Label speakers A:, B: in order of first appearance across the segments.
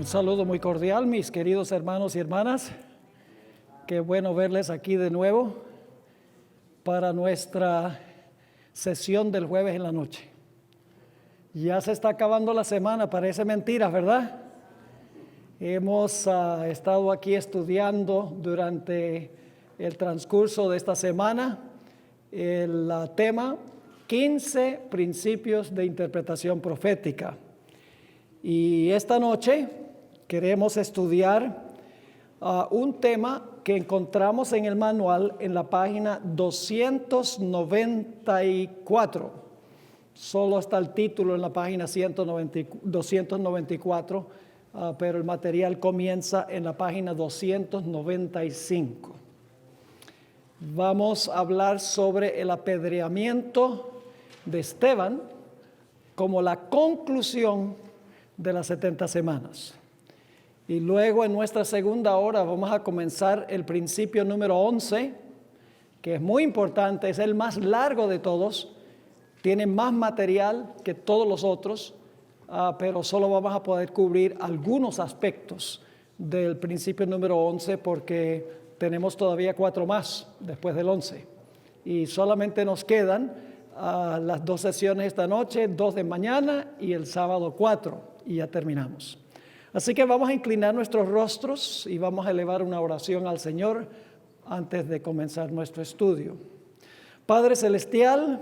A: Un saludo muy cordial, mis queridos hermanos y hermanas. Qué bueno verles aquí de nuevo para nuestra sesión del jueves en la noche. Ya se está acabando la semana, parece mentira, ¿verdad? Hemos estado aquí estudiando durante el transcurso de esta semana el tema 15 principios de interpretación profética. Y esta noche queremos estudiar un tema que encontramos en el manual en la página 294. Solo está el título en la página 294, pero el material comienza en la página 295. Vamos a hablar sobre el apedreamiento de Esteban como la conclusión de las 70 semanas. Y luego en nuestra segunda hora vamos a comenzar el principio número 11, que es muy importante, es el más largo de todos, tiene más material que todos los otros, pero solo vamos a poder cubrir algunos aspectos del principio número 11 porque tenemos todavía 4 más después del 11. Y solamente nos quedan las 2 sesiones esta noche, 2 de mañana y el sábado 4. Y ya terminamos. Así que vamos a inclinar nuestros rostros y vamos a elevar una oración al Señor antes de comenzar nuestro estudio. Padre Celestial,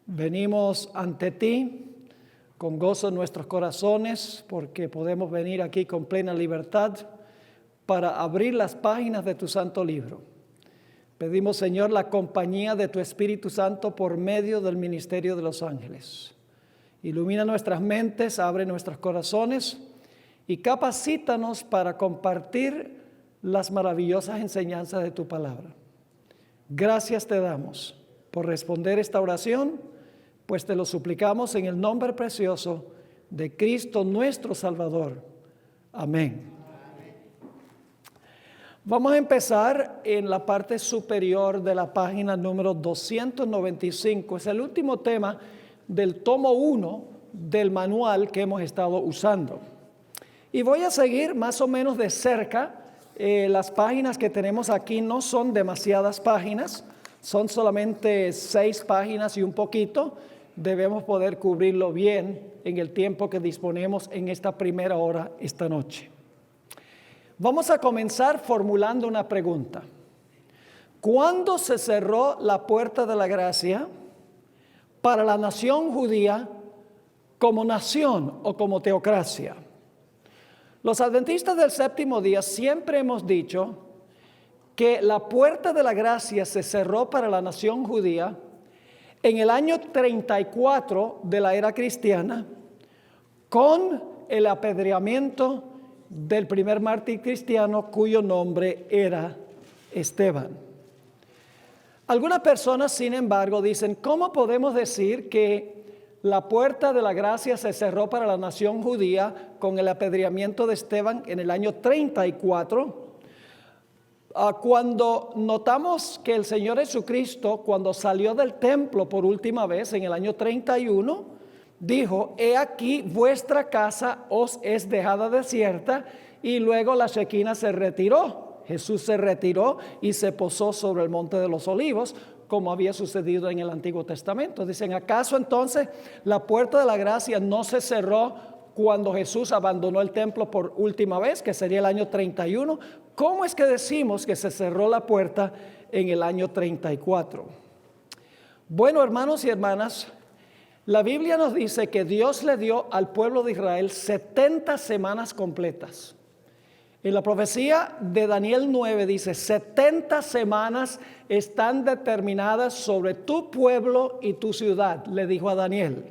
A: venimos ante ti con gozo en nuestros corazones porque podemos venir aquí con plena libertad para abrir las páginas de tu santo libro. Pedimos, Señor, la compañía de tu Espíritu Santo por medio del ministerio de los ángeles. Ilumina nuestras mentes, abre nuestros corazones y capacítanos para compartir las maravillosas enseñanzas de tu palabra. Gracias te damos por responder esta oración, pues te lo suplicamos en el nombre precioso de Cristo nuestro Salvador. Amén. Vamos a empezar en la parte superior de la página número 295. Es el último tema del tomo 1 del manual que hemos estado usando. Y voy a seguir más o menos de cerca. Las páginas que tenemos aquí no son demasiadas páginas, son solamente 6 páginas y un poquito. Debemos poder cubrirlo bien en el tiempo que disponemos en esta primera hora esta noche. Vamos a comenzar formulando una pregunta. ¿Cuándo se cerró la puerta de la gracia para la nación judía como nación o como teocracia? Los adventistas del séptimo día siempre hemos dicho que la puerta de la gracia se cerró para la nación judía en el año 34 de la era cristiana con el apedreamiento del primer mártir cristiano cuyo nombre era Esteban. Algunas personas, sin embargo, dicen, ¿cómo podemos decir que la puerta de la gracia se cerró para la nación judía con el apedreamiento de Esteban en el año 34? Cuando notamos que el Señor Jesucristo, cuando salió del templo por última vez en el año 31, dijo, he aquí vuestra casa os es dejada desierta, y luego la Shequina se retiró. Jesús se retiró y se posó sobre el monte de los olivos, como había sucedido en el Antiguo Testamento. Dicen, ¿acaso entonces la puerta de la gracia no se cerró cuando Jesús abandonó el templo por última vez, que sería el año 31? ¿Cómo es que decimos que se cerró la puerta en el año 34? Bueno, hermanos y hermanas, la Biblia nos dice que Dios le dio al pueblo de Israel 70 semanas completas. En la profecía de Daniel 9 dice, 70 semanas están determinadas sobre tu pueblo y tu ciudad, le dijo a Daniel.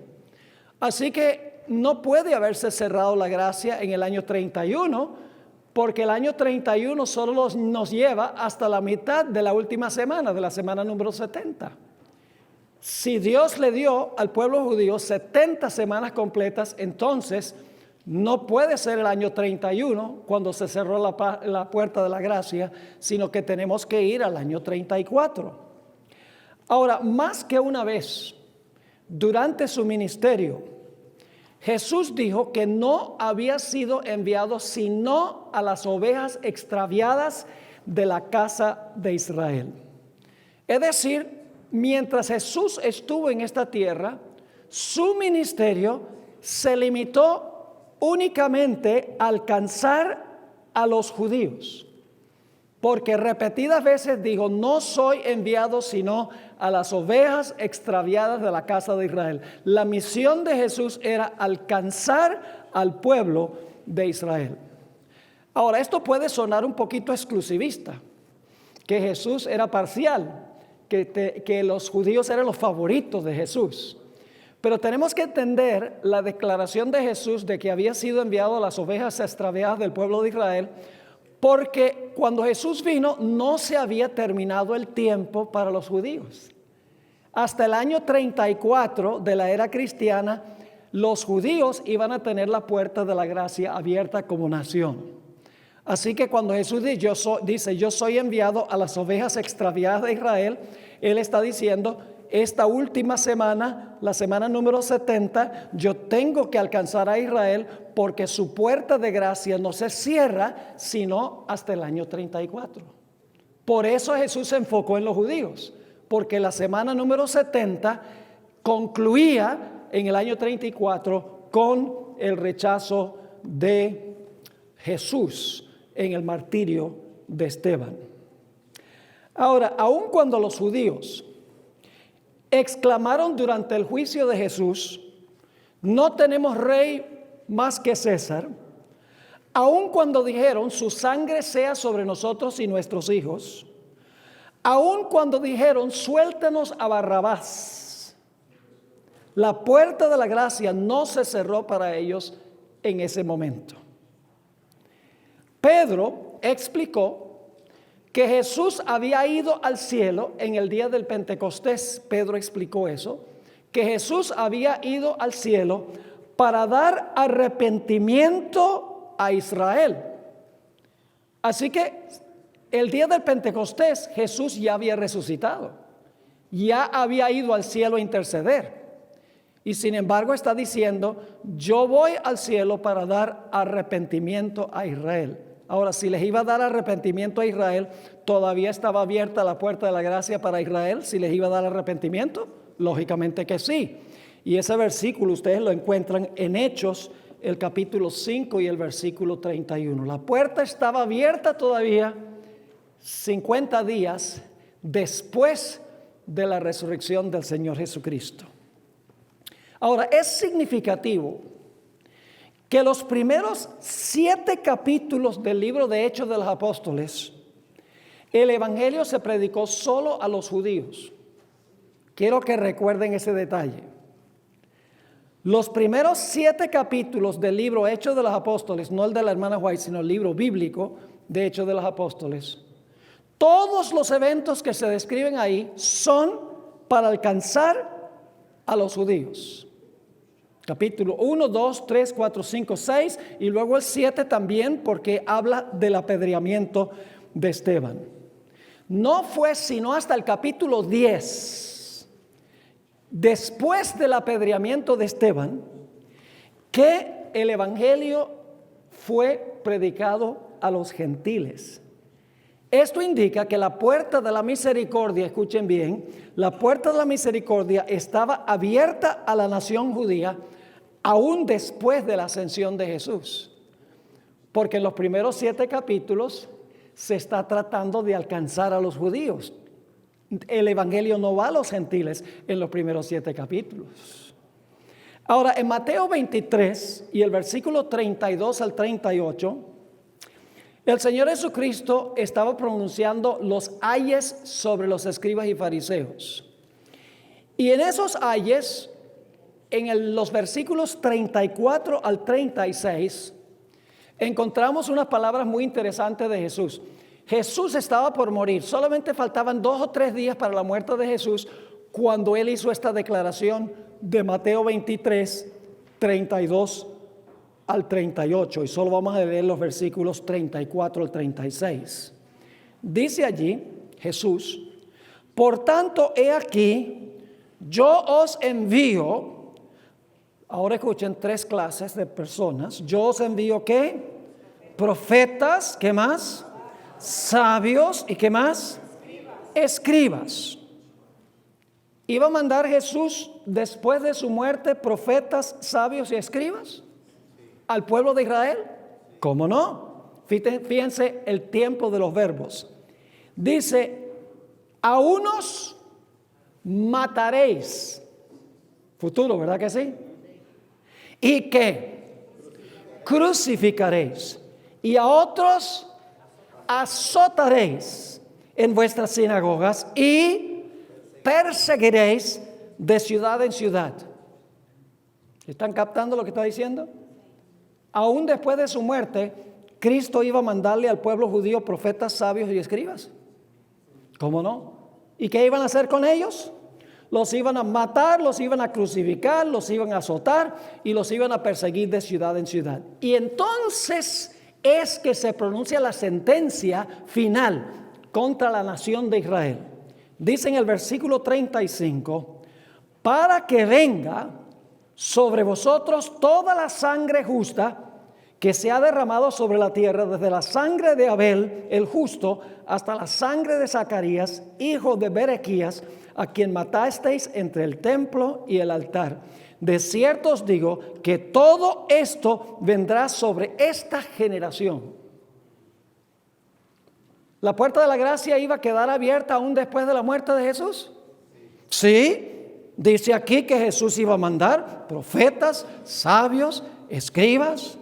A: Así que no puede haberse cerrado la gracia en el año 31, porque el año 31 solo nos lleva hasta la mitad de la última semana, de la semana número 70. Si Dios le dio al pueblo judío 70 semanas completas, entonces no puede ser el año 31 cuando se cerró la puerta de la gracia, sino que tenemos que ir al año 34. Ahora, más que una vez, durante su ministerio, Jesús dijo que no había sido enviado sino a las ovejas extraviadas de la casa de Israel. Es decir, mientras Jesús estuvo en esta tierra, su ministerio se limitó únicamente a alcanzar a los judíos. Porque repetidas veces dijo, no soy enviado sino a las ovejas extraviadas de la casa de Israel. La misión de Jesús era alcanzar al pueblo de Israel. Ahora, esto puede sonar un poquito exclusivista, que Jesús era parcial, que los judíos eran los favoritos de Jesús. Pero tenemos que entender la declaración de Jesús de que había sido enviado a las ovejas extraviadas del pueblo de Israel, porque cuando Jesús vino no se había terminado el tiempo para los judíos. Hasta el año 34 de la era cristiana, los judíos iban a tener la puerta de la gracia abierta como nación. Así que cuando Jesús dice, yo soy enviado a las ovejas extraviadas de Israel, Él está diciendo, esta última semana, la semana número 70, yo tengo que alcanzar a Israel porque su puerta de gracia no se cierra sino hasta el año 34. Por eso Jesús se enfocó en los judíos, porque la semana número 70 concluía en el año 34 con el rechazo de Jesús en el martirio de Esteban. Ahora, aun cuando los judíos exclamaron durante el juicio de Jesús, no tenemos rey más que César, aun cuando dijeron, su sangre sea sobre nosotros y nuestros hijos, aun cuando dijeron, suéltenos a Barrabás, la puerta de la gracia no se cerró para ellos en ese momento. Pedro explicó que Jesús había ido al cielo en el día del Pentecostés. Pedro explicó eso, que Jesús había ido al cielo para dar arrepentimiento a Israel. Así que el día del Pentecostés Jesús ya había resucitado, ya había ido al cielo a interceder. Y sin embargo está diciendo, yo voy al cielo para dar arrepentimiento a Israel. Ahora, si les iba a dar arrepentimiento a Israel, ¿todavía estaba abierta la puerta de la gracia para Israel? Si les iba a dar arrepentimiento, lógicamente que sí. Y ese versículo ustedes lo encuentran en Hechos, el capítulo 5 y el versículo 31. La puerta estaba abierta todavía 50 días después de la resurrección del Señor Jesucristo. Ahora, es significativo que los primeros 7 capítulos del libro de Hechos de los Apóstoles, el evangelio se predicó solo a los judíos. Quiero que recuerden ese detalle. Los primeros 7 capítulos del libro Hechos de los Apóstoles, no el de la hermana White, sino el libro bíblico de Hechos de los Apóstoles, todos los eventos que se describen ahí son para alcanzar a los judíos. Capítulo 1, 2, 3, 4, 5, 6 y luego el 7 también porque habla del apedreamiento de Esteban. No fue sino hasta el capítulo 10, después del apedreamiento de Esteban, que el evangelio fue predicado a los gentiles. Esto indica que la puerta de la misericordia, escuchen bien, la puerta de la misericordia estaba abierta a la nación judía aún después de la ascensión de Jesús. Porque en los primeros 7 capítulos se está tratando de alcanzar a los judíos. El evangelio no va a los gentiles en los primeros 7 capítulos. Ahora, en Mateo 23 y el versículo 32 al 38, el Señor Jesucristo estaba pronunciando los ayes sobre los escribas y fariseos. Y en esos ayes, en los versículos 34 al 36, encontramos unas palabras muy interesantes de Jesús. Jesús estaba por morir, solamente faltaban 2 o 3 días para la muerte de Jesús cuando Él hizo esta declaración de Mateo 23, 32 al 38. Y solo vamos a leer los versículos 34 al 36. Dice allí Jesús, por tanto, he aquí, yo os envío Ahora escuchen 3 clases de personas. Yo os envío ¿qué? Profetas, ¿qué más? Sabios, ¿y qué más? Escribas. ¿Iba a mandar Jesús después de su muerte profetas, sabios y escribas al pueblo de Israel? ¿Cómo no? Fíjense el tiempo de los verbos. Dice, a unos mataréis. Futuro, ¿verdad que sí? ¿Y qué? Crucificaréis. Y a otros azotaréis en vuestras sinagogas y perseguiréis de ciudad en ciudad. ¿Están captando lo que está diciendo? Aún después de su muerte, Cristo iba a mandarle al pueblo judío profetas, sabios y escribas. ¿Cómo no? ¿Y qué iban a hacer con ellos? Los iban a matar, los iban a crucificar, los iban a azotar y los iban a perseguir de ciudad en ciudad. Y entonces es que se pronuncia la sentencia final contra la nación de Israel. Dice en el versículo 35, para que venga sobre vosotros toda la sangre justa que se ha derramado sobre la tierra, desde la sangre de Abel, el justo, hasta la sangre de Zacarías, hijo de Berequías, a quien matasteis entre el templo y el altar. De cierto os digo que todo esto vendrá sobre esta generación. ¿La puerta de la gracia iba a quedar abierta aún después de la muerte de Jesús? Sí, dice aquí que Jesús iba a mandar profetas, sabios, escribas,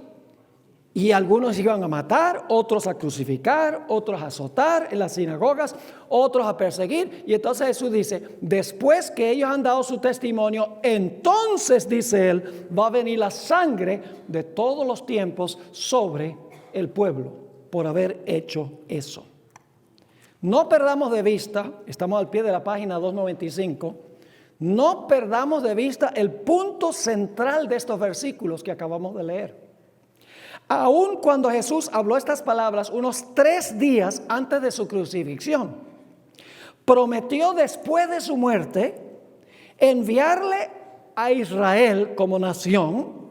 A: y algunos iban a matar, otros a crucificar, otros a azotar en las sinagogas, otros a perseguir. Y entonces Jesús dice, después que ellos han dado su testimonio, entonces, dice él, va a venir la sangre de todos los tiempos sobre el pueblo por haber hecho eso. No perdamos de vista, estamos al pie de la página 295, no perdamos de vista el punto central de estos versículos que acabamos de leer. Aun cuando Jesús habló estas palabras unos 3 días antes de su crucifixión, prometió después de su muerte enviarle a Israel como nación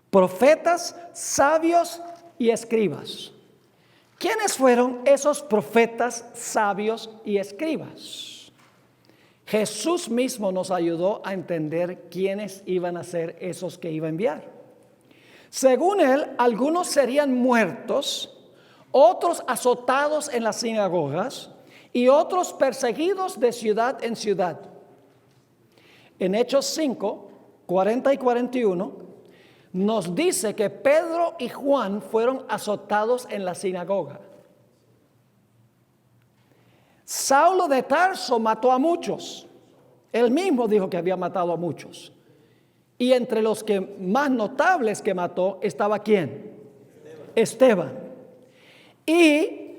A: profetas, sabios y escribas. ¿Quiénes fueron esos profetas, sabios y escribas? Jesús mismo nos ayudó a entender quiénes iban a ser esos que iba a enviar. Según él, algunos serían muertos, otros azotados en las sinagogas y otros perseguidos de ciudad en ciudad. En Hechos 5, 40 y 41, nos dice que Pedro y Juan fueron azotados en la sinagoga. Saulo de Tarso mató a muchos. Él mismo dijo que había matado a muchos. Y entre los que más notables que mató estaba ¿quién? Esteban. Y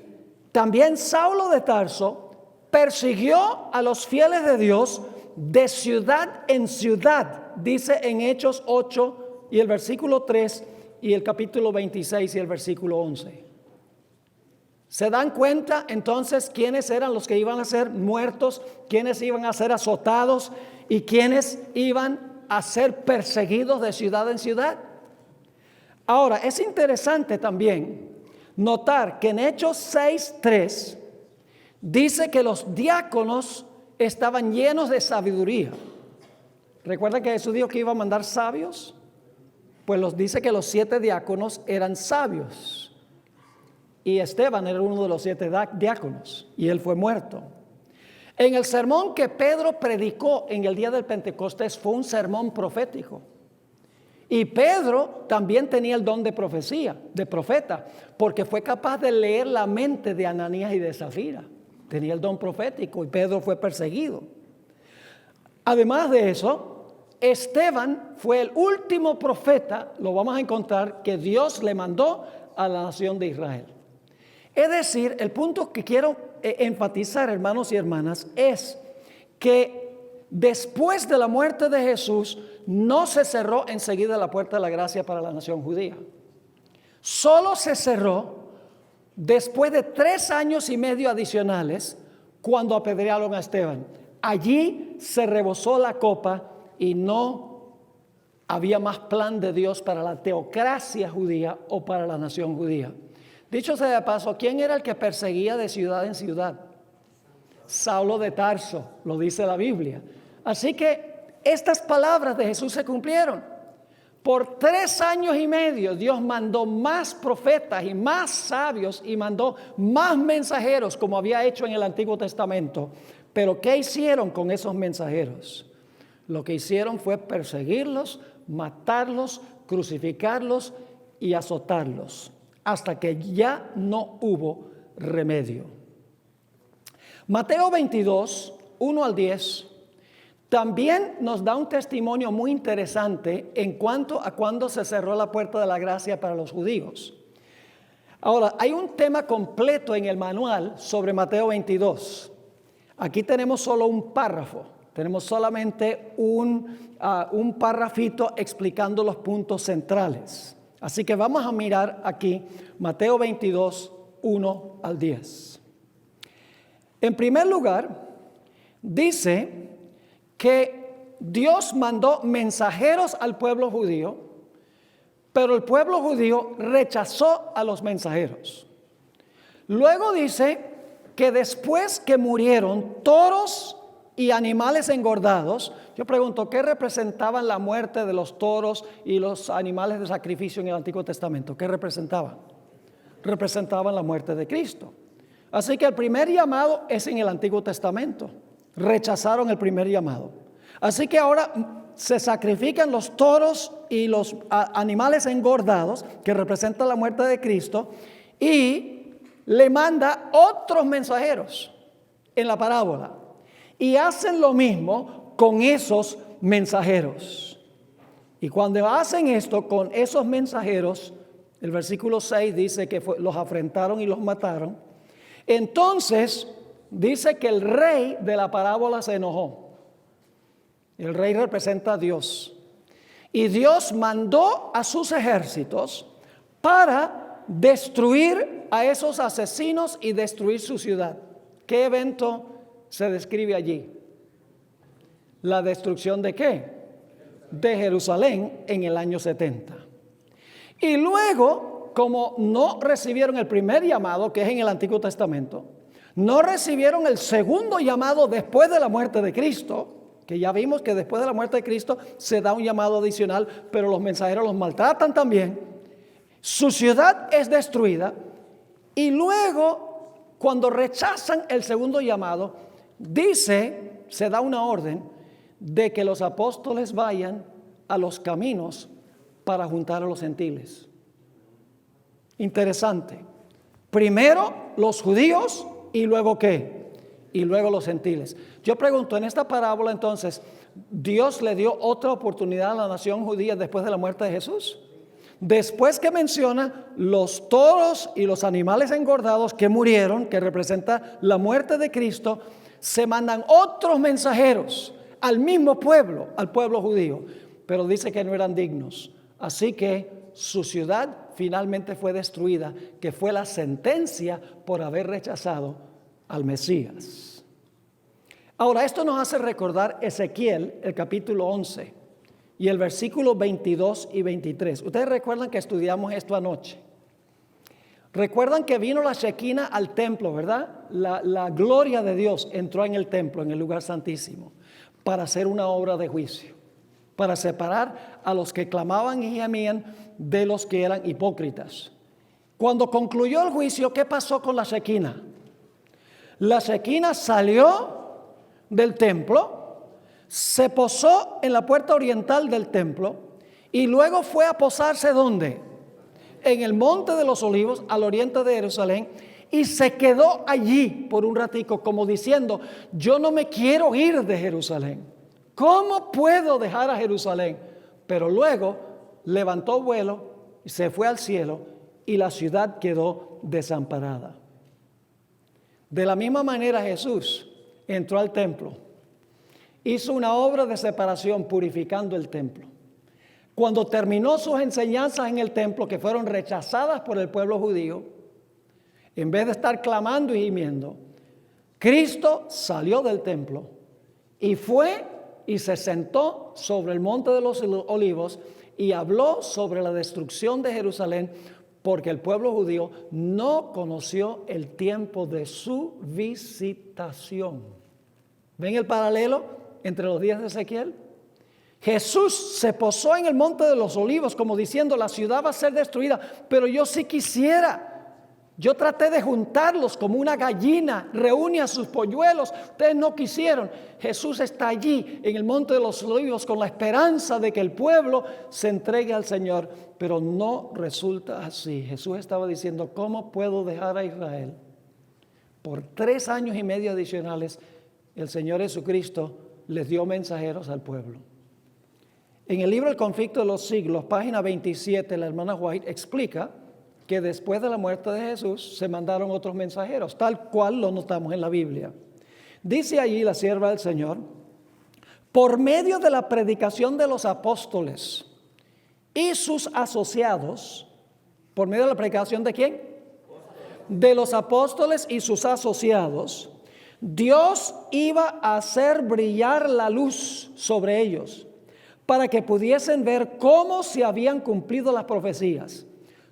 A: también Saulo de Tarso persiguió a los fieles de Dios de ciudad en ciudad, dice en Hechos 8 y el versículo 3 y el capítulo 26 y el versículo 11. ¿Se dan cuenta entonces quiénes eran los que iban a ser muertos, quiénes iban a ser azotados y quiénes iban a ser perseguidos de ciudad en ciudad? Ahora, es interesante también notar que en Hechos 6:3 dice que los diáconos estaban llenos de sabiduría. ¿Recuerda que Jesús dijo que iba a mandar sabios? Pues los dice que los 7 diáconos eran sabios. Y Esteban era uno de los 7 diáconos y él fue muerto. En el sermón que Pedro predicó en el día del Pentecostés fue un sermón profético. Y Pedro también tenía el don de profecía, de profeta, porque fue capaz de leer la mente de Ananías y de Zafira. Tenía el don profético y Pedro fue perseguido. Además de eso, Esteban fue el último profeta, lo vamos a encontrar, que Dios le mandó a la nación de Israel. Es decir, el punto que quiero enfatizar, hermanos y hermanas, es que después de la muerte de Jesús no se cerró enseguida la puerta de la gracia para la nación judía. Solo se cerró después de 3 años y medio adicionales cuando apedrearon a Esteban. Allí se rebosó la copa y no había más plan de Dios para la teocracia judía o para la nación judía. Dicho sea de paso, ¿quién era el que perseguía de ciudad en ciudad? Saulo de Tarso, lo dice la Biblia. Así que estas palabras de Jesús se cumplieron. Por 3 años y medio Dios mandó más profetas y más sabios y mandó más mensajeros como había hecho en el Antiguo Testamento. Pero ¿qué hicieron con esos mensajeros? Lo que hicieron fue perseguirlos, matarlos, crucificarlos y azotarlos, hasta que ya no hubo remedio. Mateo 22, 1 al 10, también nos da un testimonio muy interesante en cuanto a cuando se cerró la puerta de la gracia para los judíos. Ahora, hay un tema completo en el manual sobre Mateo 22. Aquí tenemos solo un párrafo. Tenemos solamente un parrafito explicando los puntos centrales. Así que vamos a mirar aquí Mateo 22, 1 al 10. En primer lugar, dice que Dios mandó mensajeros al pueblo judío, pero el pueblo judío rechazó a los mensajeros. Luego dice que después que murieron toros y animales engordados, yo pregunto, ¿qué representaban la muerte de los toros y los animales de sacrificio en el Antiguo Testamento? ¿Qué representaban? Representaban la muerte de Cristo. Así que el primer llamado es en el Antiguo Testamento. Rechazaron el primer llamado. Así que ahora se sacrifican los toros y los animales engordados, que representan la muerte de Cristo, y le manda otros mensajeros en la parábola. Y hacen lo mismo con esos mensajeros. Y cuando hacen esto con esos mensajeros, el versículo 6 dice que los afrentaron y los mataron. Entonces dice que el rey de la parábola se enojó. El rey representa a Dios. Y Dios mandó a sus ejércitos para destruir a esos asesinos y destruir su ciudad. ¿Qué evento se describe allí? ¿La destrucción de qué? De Jerusalén en el año 70. Y luego, como no recibieron el primer llamado, que es en el Antiguo Testamento, no recibieron el segundo llamado después de la muerte de Cristo, que ya vimos que después de la muerte de Cristo se da un llamado adicional, pero los mensajeros los maltratan también. Su ciudad es destruida y luego, cuando rechazan el segundo llamado, se da una orden de que los apóstoles vayan a los caminos para juntar a los gentiles. Interesante. Primero los judíos y luego ¿qué? Y luego los gentiles. Yo pregunto, en esta parábola entonces, ¿Dios le dio otra oportunidad a la nación judía después de la muerte de Jesús? Después que menciona los toros y los animales engordados que murieron, que representa la muerte de Cristo, se mandan otros mensajeros al mismo pueblo, al pueblo judío, pero dice que no eran dignos. Así que su ciudad finalmente fue destruida, que fue la sentencia por haber rechazado al Mesías. Ahora, esto nos hace recordar Ezequiel, el capítulo 11 y el versículo 22 y 23. Ustedes recuerdan que estudiamos esto anoche. Recuerdan que vino la Shekinah al templo, ¿verdad? La gloria de Dios entró en el templo, en el lugar santísimo, para hacer una obra de juicio, para separar a los que clamaban y gemían de los que eran hipócritas. Cuando concluyó el juicio, ¿qué pasó con la Shekinah? La Shekinah salió del templo, se posó en la puerta oriental del templo y luego fue a posarse ¿dónde? En el monte de los olivos al oriente de Jerusalén, y se quedó allí por un ratico como diciendo, yo no me quiero ir de Jerusalén. ¿Cómo puedo dejar a Jerusalén? Pero luego levantó vuelo y se fue al cielo y la ciudad quedó desamparada. De la misma manera Jesús entró al templo, hizo una obra de separación purificando el templo. Cuando terminó sus enseñanzas en el templo, que fueron rechazadas por el pueblo judío, en vez de estar clamando y gimiendo, Cristo salió del templo y fue y se sentó sobre el monte de los olivos y habló sobre la destrucción de Jerusalén, porque el pueblo judío no conoció el tiempo de su visitación. ¿Ven el paralelo entre los días de Ezequiel? Jesús se posó en el monte de los olivos como diciendo: la ciudad va a ser destruida, pero yo sí quisiera. Yo traté de juntarlos como una gallina reúne a sus polluelos. Ustedes no quisieron. Jesús está allí en el monte de los olivos con la esperanza de que el pueblo se entregue al Señor, pero no resulta así. Jesús estaba diciendo: ¿cómo puedo dejar a Israel? Por 3 años y medio adicionales, el Señor Jesucristo les dio mensajeros al pueblo. En el libro El conflicto de los siglos, página 27, la hermana White explica que después de la muerte de Jesús se mandaron otros mensajeros, tal cual lo notamos en la Biblia. Dice allí la sierva del Señor: por medio de la predicación de los apóstoles y sus asociados. ¿Por medio de la predicación de quién? De los apóstoles y sus asociados, Dios iba a hacer brillar la luz sobre ellos para que pudiesen ver cómo se habían cumplido las profecías.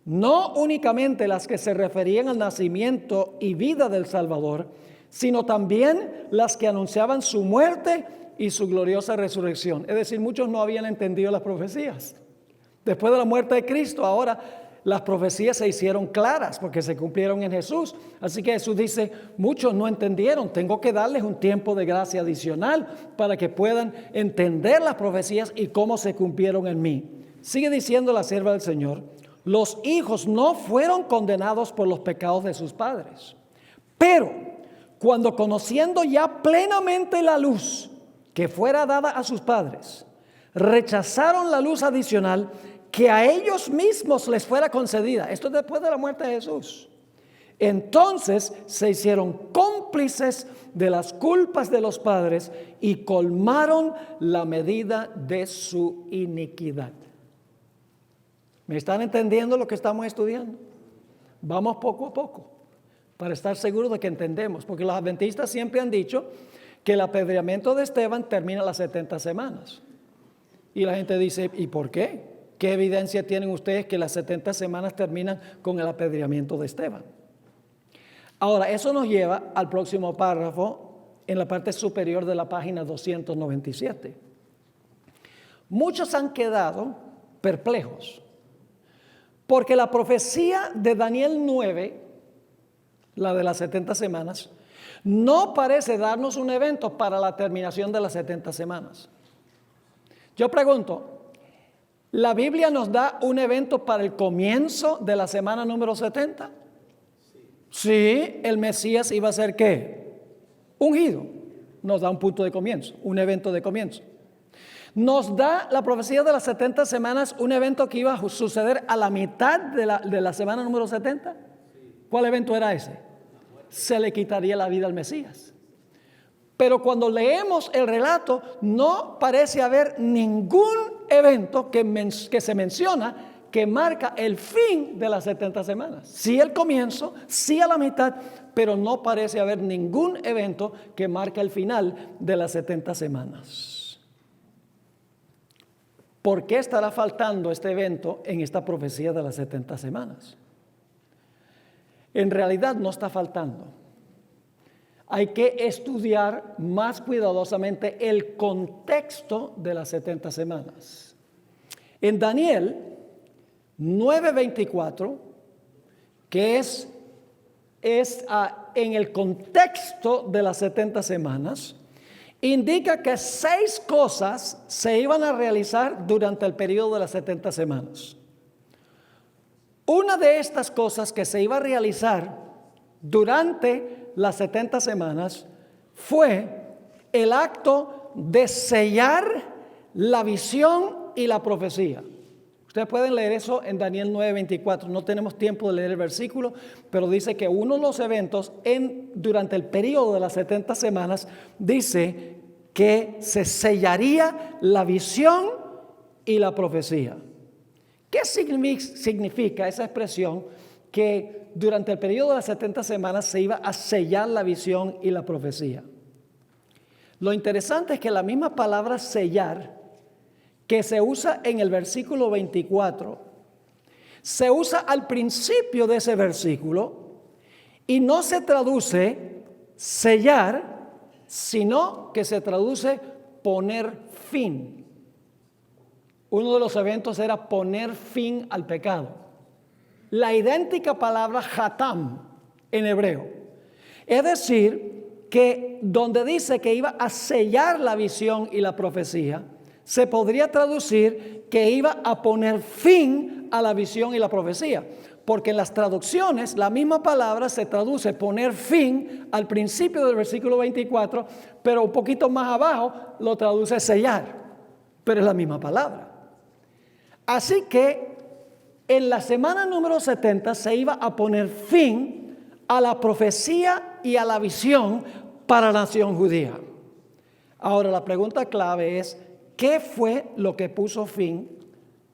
A: No únicamente las que se referían al nacimiento y vida del Salvador, sino también las que anunciaban su muerte y su gloriosa resurrección. Es decir, muchos no habían entendido las profecías. Después de la muerte de Cristo, ahora las profecías se hicieron claras porque se cumplieron en Jesús. Así que Jesús dice: muchos no entendieron, tengo que darles un tiempo de gracia adicional para que puedan entender las profecías y cómo se cumplieron en mí. Sigue diciendo la sierva del Señor: los hijos no fueron condenados por los pecados de sus padres, pero cuando, conociendo ya plenamente la luz que fuera dada a sus padres, rechazaron la luz adicional que a ellos mismos les fuera concedida. Esto es después de la muerte de Jesús. Entonces se hicieron cómplices de las culpas de los padres y colmaron la medida de su iniquidad. ¿Me están entendiendo lo que estamos estudiando? Vamos poco a poco para estar seguros de que entendemos, porque los adventistas siempre han dicho que el apedreamiento de Esteban termina las 70 semanas. Y la gente dice: ¿y por qué? ¿Qué evidencia tienen ustedes que las 70 semanas terminan con el apedreamiento de Esteban? Ahora, eso nos lleva al próximo párrafo en la parte superior de la página 297. Muchos han quedado perplejos porque la profecía de Daniel 9, la de las 70 semanas, no parece darnos un evento para la terminación de las 70 semanas. Yo pregunto, ¿la Biblia nos da un evento para el comienzo de la semana número 70? Sí, el Mesías iba a ser ¿qué? Ungido. Nos da un punto de comienzo, un evento de comienzo. Nos da la profecía de las 70 semanas un evento que iba a suceder a la mitad de la semana número 70. ¿Cuál evento era ese? Se le quitaría la vida al Mesías. Pero cuando leemos el relato, no parece haber ningún evento que se menciona que marca el fin de las 70 semanas. Sí el comienzo, sí a la mitad, pero no parece haber ningún evento que marque el final de las 70 semanas. ¿Por qué estará faltando este evento en esta profecía de las 70 semanas? En realidad no está faltando. Hay que estudiar más cuidadosamente el contexto de las 70 semanas. En Daniel 9:24, que es en el contexto de las 70 semanas, indica que 6 cosas se iban a realizar durante el periodo de las 70 semanas. Una de estas cosas que se iba a realizar durante las 70 semanas fue el acto de sellar la visión y la profecía. Ustedes pueden leer eso en Daniel 9:24. No tenemos tiempo de leer el versículo, pero dice que uno de los eventos durante el periodo de las 70 semanas dice que se sellaría la visión y la profecía. ¿Qué significa esa expresión que durante el periodo de las 70 semanas se iba a sellar la visión y la profecía? Lo interesante es que la misma palabra sellar, que se usa en el versículo 24, se usa al principio de ese versículo y no se traduce sellar, sino que se traduce poner fin. Uno de los eventos era poner fin al pecado. La idéntica palabra hatam en hebreo. Es decir, que donde dice que iba a sellar la visión y la profecía, se podría traducir que iba a poner fin a la visión y la profecía. Porque en las traducciones la misma palabra se traduce poner fin al principio del versículo 24, pero un poquito más abajo lo traduce sellar, pero es la misma palabra. Así que en la semana número 70 se iba a poner fin a la profecía y a la visión para la nación judía. Ahora la pregunta clave es, ¿qué fue lo que puso fin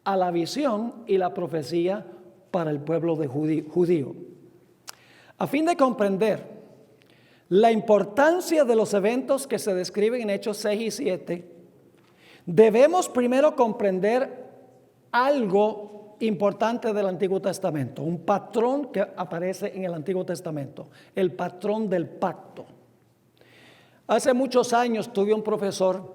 A: a la visión y la profecía para el pueblo de judío? A fin de comprender la importancia de los eventos que se describen en Hechos 6 y 7, debemos primero comprender algo importante del Antiguo Testamento, un patrón que aparece en el Antiguo Testamento, el patrón del pacto. Hace muchos años tuve un profesor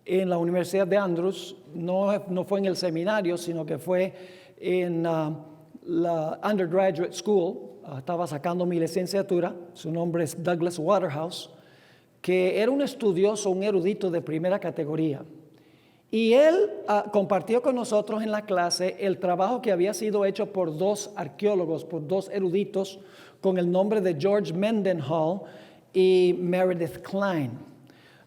A: en la Universidad de Andrews, no fue en el seminario, sino que fue en la undergraduate school. Estaba sacando mi licenciatura. Su nombre es Douglas Waterhouse, que era un estudioso, un erudito de primera categoría. Y él compartió con nosotros en la clase el trabajo que había sido hecho por dos arqueólogos, por dos eruditos, con el nombre de George Mendenhall y Meredith Kline,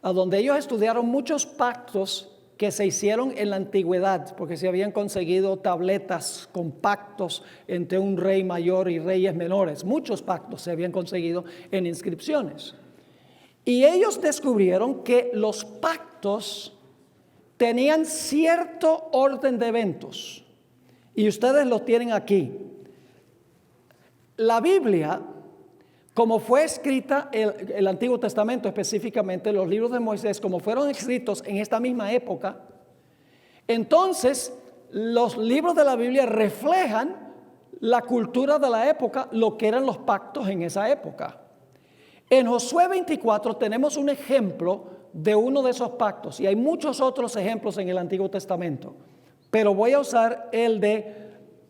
A: a donde ellos estudiaron muchos pactos que se hicieron en la antigüedad, porque se habían conseguido tabletas con pactos entre un rey mayor y reyes menores. Muchos pactos se habían conseguido en inscripciones. Y ellos descubrieron que los pactos tenían cierto orden de eventos. Y ustedes lo tienen aquí. La Biblia, como fue escrita el Antiguo Testamento, específicamente los libros de Moisés, como fueron escritos en esta misma época, entonces los libros de la Biblia reflejan la cultura de la época, lo que eran los pactos en esa época. En Josué 24 tenemos un ejemplo de uno de esos pactos, y hay muchos otros ejemplos en el Antiguo Testamento, pero voy a usar el de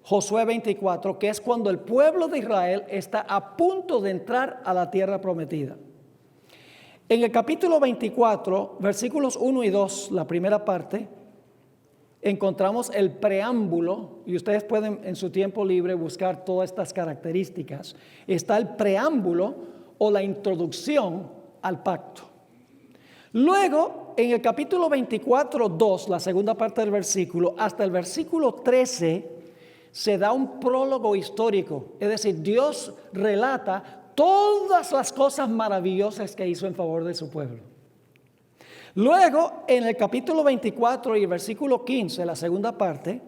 A: Josué 24, que es cuando el pueblo de Israel está a punto de entrar a la tierra prometida. En el capítulo 24, versículos 1 y 2, la primera parte, encontramos el preámbulo, y ustedes pueden en su tiempo libre buscar todas estas características. Está el preámbulo o la introducción al pacto. Luego, en el capítulo 24, 2, la segunda parte del versículo, hasta el versículo 13, se da un prólogo histórico. Es decir, Dios relata todas las cosas maravillosas que hizo en favor de su pueblo. Luego, en el capítulo 24 y el versículo 15, la segunda parte,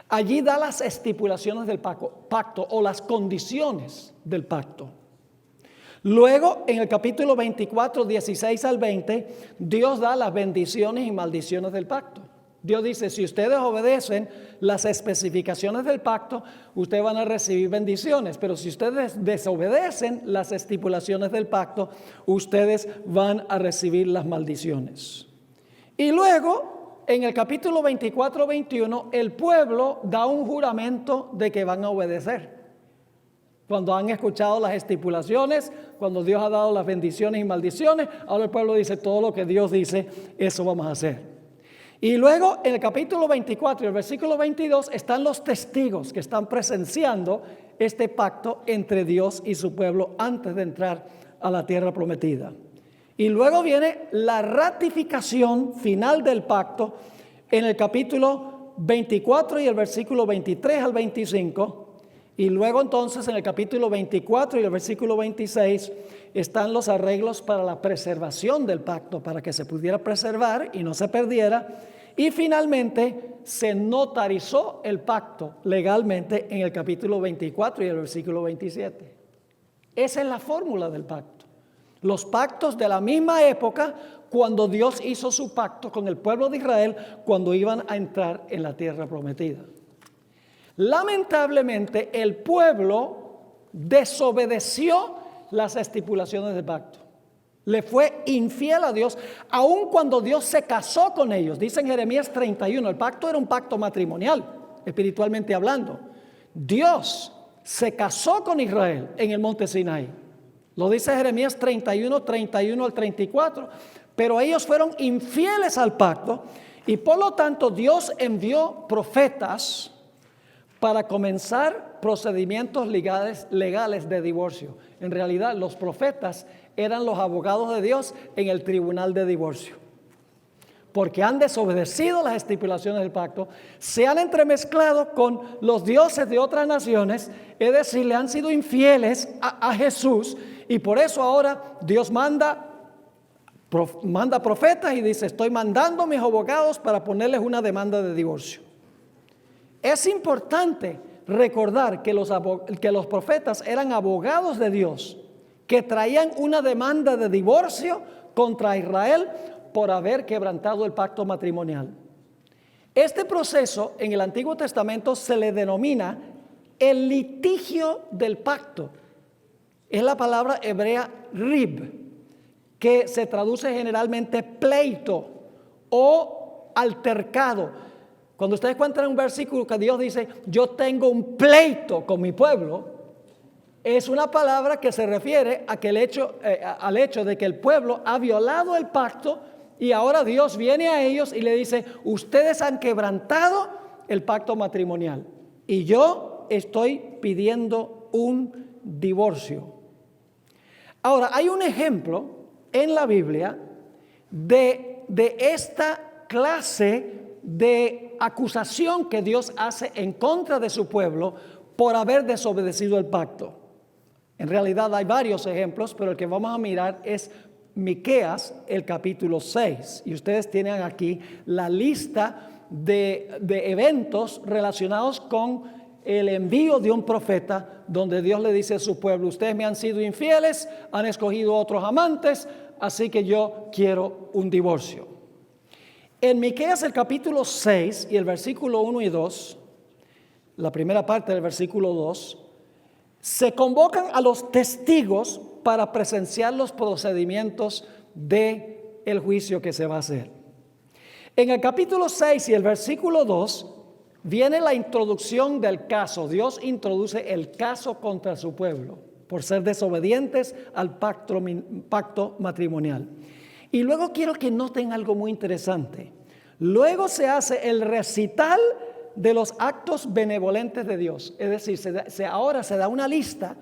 A: allí da las estipulaciones del pacto o las condiciones del pacto. Luego, en el capítulo 24, 16 al 20, Dios da las bendiciones y maldiciones del pacto. Dios dice, si ustedes obedecen las especificaciones del pacto, ustedes van a recibir bendiciones. Pero si ustedes desobedecen las estipulaciones del pacto, ustedes van a recibir las maldiciones. Y luego, en el capítulo 24, 21, el pueblo da un juramento de que van a obedecer. Cuando han escuchado las estipulaciones, cuando Dios ha dado las bendiciones y maldiciones, ahora el pueblo dice, todo lo que Dios dice, eso vamos a hacer. Y luego en el capítulo 24 y el versículo 22 están los testigos que están presenciando este pacto entre Dios y su pueblo antes de entrar a la tierra prometida. Y luego viene la ratificación final del pacto en el capítulo 24 y el versículo 23 al 25. Y luego entonces en el capítulo 24 y el versículo 26 están los arreglos para la preservación del pacto, para que se pudiera preservar y no se perdiera. Y finalmente se notarizó el pacto legalmente en el capítulo 24 y el versículo 27. Esa es la fórmula del pacto. Los pactos de la misma época cuando Dios hizo su pacto con el pueblo de Israel cuando iban a entrar en la tierra prometida. Lamentablemente, el pueblo desobedeció las estipulaciones del pacto. Le fue infiel a Dios, aun cuando Dios se casó con ellos. Dice en Jeremías 31, el pacto era un pacto matrimonial, espiritualmente hablando. Dios se casó con Israel en el monte Sinaí. Lo dice Jeremías 31, 31 al 34. Pero ellos fueron infieles al pacto y por lo tanto Dios envió profetas para comenzar procedimientos legales de divorcio. En realidad, los profetas eran los abogados de Dios en el tribunal de divorcio, porque han desobedecido las estipulaciones del pacto, se han entremezclado con los dioses de otras naciones, es decir, le han sido infieles a Jesús, y por eso ahora Dios manda profetas y dice: estoy mandando a mis abogados para ponerles una demanda de divorcio. Es importante recordar que los profetas eran abogados de Dios, que traían una demanda de divorcio contra Israel por haber quebrantado el pacto matrimonial. Este proceso en el Antiguo Testamento se le denomina el litigio del pacto. Es la palabra hebrea rib, que se traduce generalmente pleito o altercado. Cuando ustedes encuentran un versículo que Dios dice: yo tengo un pleito con mi pueblo, es una palabra que se refiere a que al hecho de que el pueblo ha violado el pacto y ahora Dios viene a ellos y le dice: ustedes han quebrantado el pacto matrimonial y yo estoy pidiendo un divorcio. Ahora, hay un ejemplo en la Biblia de esta clase de acusación que Dios hace en contra de su pueblo por haber desobedecido el pacto. En realidad hay varios ejemplos, pero el que vamos a mirar es Miqueas, el capítulo 6. Y ustedes tienen aquí la lista de eventos relacionados con el envío de un profeta, donde Dios le dice a su pueblo: ustedes me han sido infieles, han escogido otros amantes, así que yo quiero un divorcio. En Miqueas el capítulo 6 y el versículo 1 y 2, la primera parte del versículo 2, se convocan a los testigos para presenciar los procedimientos del juicio que se va a hacer. En el capítulo 6 y el versículo 2 viene la introducción del caso. Dios introduce el caso contra su pueblo por ser desobedientes al pacto matrimonial. Y luego quiero que noten algo muy interesante. Luego se hace el recital de los actos benevolentes de Dios. Es decir, ahora se da una lista